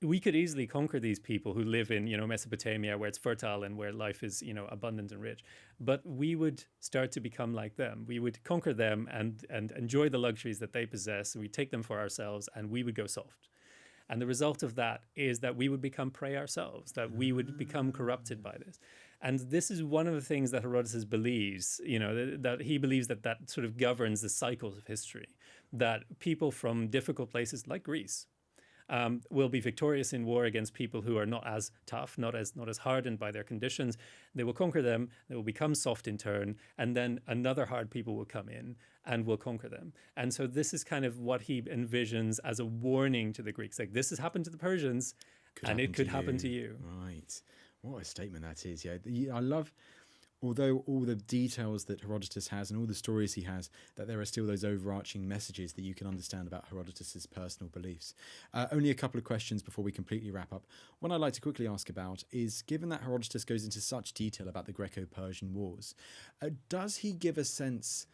[SPEAKER 2] We could easily conquer these people who live in, Mesopotamia, where it's fertile and where life is, abundant and rich. But we would start to become like them. We would conquer them and enjoy the luxuries that they possess. And we take them for ourselves, and we would go soft. And the result of that is that we would become prey ourselves, that we would become corrupted by this. And this is one of the things that Herodotus believes, that he believes that sort of governs the cycles of history, that people from difficult places like Greece will be victorious in war against people who are not as tough, not as hardened by their conditions. They will conquer them, they will become soft in turn, and then another hard people will come in and will conquer them. And so this is kind of what he envisions as a warning to the Greeks. Like, this has happened to the Persians, and it could happen to you.
[SPEAKER 1] Right. What a statement that is. Yeah, I love, although all the details that Herodotus has and all the stories he has, that there are still those overarching messages that you can understand about Herodotus's personal beliefs. Only a couple of questions before we completely wrap up. One I'd like to quickly ask about is, given that Herodotus goes into such detail about the Greco-Persian wars, does he give a sense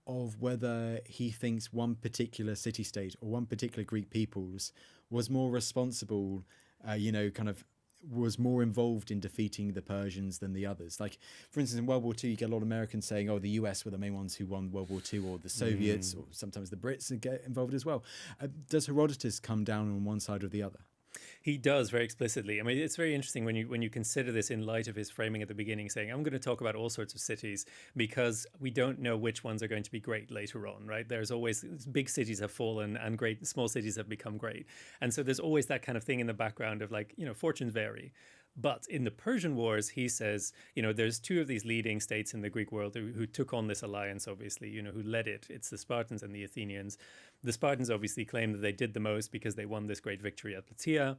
[SPEAKER 1] of whether he thinks one particular city-state or one particular Greek peoples was more responsible, was more involved in defeating the Persians than the others? Like, for instance, in World War II, you get a lot of Americans saying, the US were the main ones who won World War II, or the Soviets, or sometimes the Brits get involved as well. Does Herodotus come down on one side or the other?
[SPEAKER 2] He does, very explicitly. I mean, it's very interesting when you consider this in light of his framing at the beginning, saying, I'm going to talk about all sorts of cities because we don't know which ones are going to be great later on, right? There's always, big cities have fallen and great small cities have become great. And so there's always that kind of thing in the background of, like, fortunes vary. But in the Persian Wars, he says, there's two of these leading states in the Greek world who took on this alliance, obviously, who led it. It's the Spartans and the Athenians. The Spartans obviously claim that they did the most because they won this great victory at Plataea.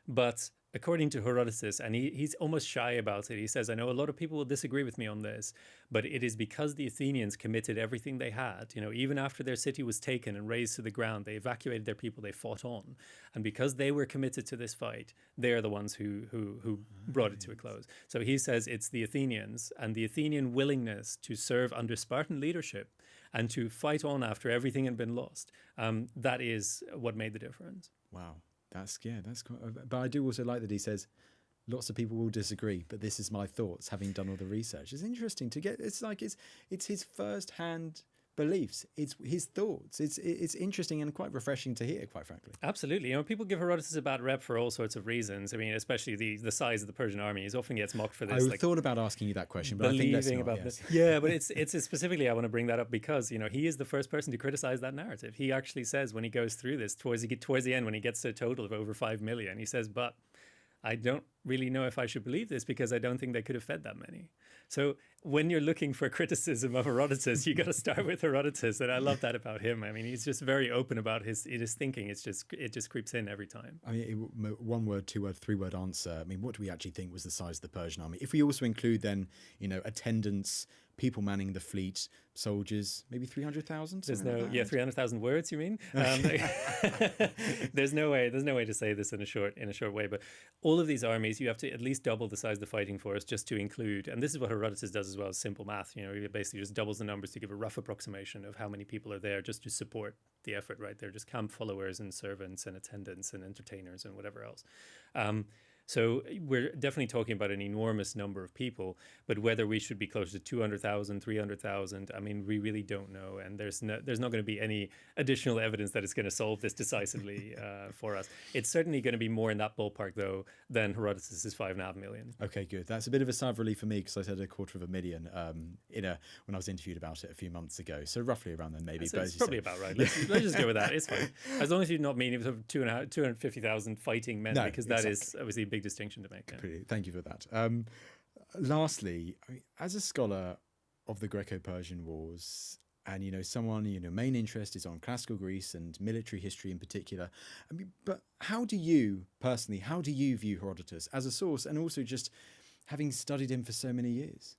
[SPEAKER 2] But according to Herodotus, and he's almost shy about it, he says, I know a lot of people will disagree with me on this, but it is because the Athenians committed everything they had. Even after their city was taken and razed to the ground, they evacuated their people, they fought on. And because they were committed to this fight, they are the ones who brought it to a close. So he says it's the Athenians and the Athenian willingness to serve under Spartan leadership and to fight on after everything had been lost. That is what made the difference.
[SPEAKER 1] Wow. That's quite, but I do also like that he says lots of people will disagree, but this is my thoughts, having done all the research. It's interesting to get, it's like it's his first-hand beliefs, it's his thoughts. It's interesting and quite refreshing to hear, quite frankly.
[SPEAKER 2] Absolutely. People give Herodotus a bad rep for all sorts of reasons. I mean, especially the size of the Persian army. He often gets mocked for this.
[SPEAKER 1] I thought about asking you that question, but I think that's not,
[SPEAKER 2] this. Yeah, but it's specifically, I want to bring that up because, he is the first person to criticize that narrative. He actually says when he goes through this, towards the end, when he gets to a total of over 5 million, he says, but I don't really know if I should believe this because I don't think they could have fed that many. So when you're looking for criticism of Herodotus, you got to start with Herodotus, and I love that about him. I mean, he's just very open about his thinking. It just creeps in every time.
[SPEAKER 1] I mean, one word, two word, three word answer. I mean, what do we actually think was the size of the Persian army? If we also include then, attendance, people manning the fleet, soldiers, maybe 300,000.
[SPEAKER 2] There's 300,000 words. You mean? There's no way to say this in a short way. But all of these armies, you have to at least double the size of the fighting force just to include. And this is what Herodotus does as well as simple math. He basically just doubles the numbers to give a rough approximation of how many people are there just to support the effort. Right? They're just camp followers and servants and attendants and entertainers and whatever else. So we're definitely talking about an enormous number of people, but whether we should be closer to 200,000, 300,000, I mean, we really don't know. And there's not going to be any additional evidence that it's going to solve this decisively for us. It's certainly going to be more in that ballpark, though, than Herodotus' 5.5 million.
[SPEAKER 1] Okay, good. That's a bit of a sigh of relief for me because I said 250,000 when I was interviewed about it a few months ago. So roughly around then, maybe.
[SPEAKER 2] So it's probably about right. Let's just go with that. It's fine. As long as you're not meaning sort of 250,000 fighting men, because that is obviously a big distinction to make.
[SPEAKER 1] Yeah. Thank you for that. Lastly, as a scholar of the Greco-Persian Wars, and someone main interest is on classical Greece and military history in particular. I mean, but how do you view Herodotus as a source, and also just having studied him for so many years?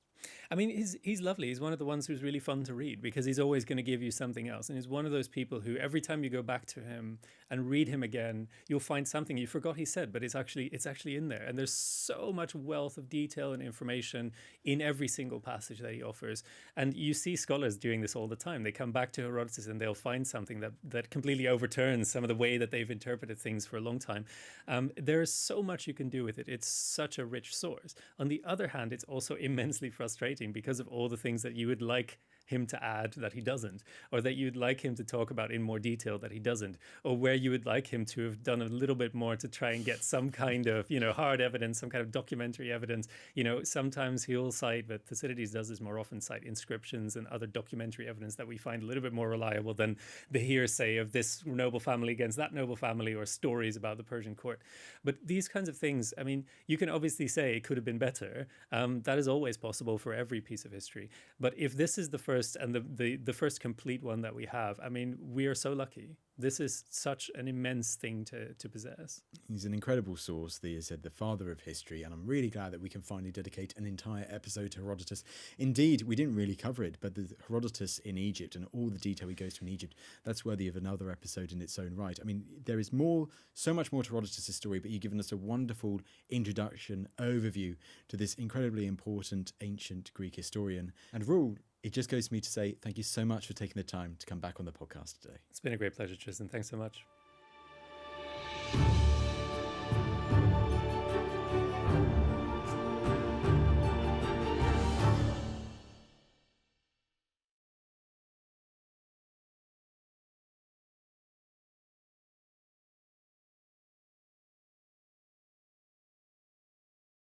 [SPEAKER 2] I mean, he's lovely. He's one of the ones who's really fun to read because he's always going to give you something else. And he's one of those people who every time you go back to him and read him again, you'll find something you forgot he said, but it's actually in there. And there's so much wealth of detail and information in every single passage that he offers. And you see scholars doing this all the time. They come back to Herodotus and they'll find something that completely overturns some of the way that they've interpreted things for a long time. There is so much you can do with it. It's such a rich source. On the other hand, it's also immensely frustrating because of all the things that you would like him to add that he doesn't, or that you'd like him to talk about in more detail that he doesn't, or where you would like him to have done a little bit more to try and get some kind of, hard evidence, some kind of documentary evidence. Sometimes he'll cite, but Thucydides does this more often, cite inscriptions and other documentary evidence that we find a little bit more reliable than the hearsay of this noble family against that noble family, or stories about the Persian court. But these kinds of things, I mean, you can obviously say it could have been better. That is always possible for every piece of history. But if this is the first and the first complete one that we have, I mean, we are so lucky. This is such an immense thing to possess.
[SPEAKER 1] He's an incredible source, the father of history, and I'm really glad that we can finally dedicate an entire episode to Herodotus. Indeed, we didn't really cover it, but the Herodotus in Egypt and all the detail he goes to in Egypt, that's worthy of another episode in its own right. I mean, there is so much more to Herodotus' story, but you've given us a wonderful introduction, overview to this incredibly important ancient Greek historian. And Roel, it just goes to me to say thank you so much for taking the time to come back on the podcast today.
[SPEAKER 2] It's been a great pleasure, Tristan. Thanks so much.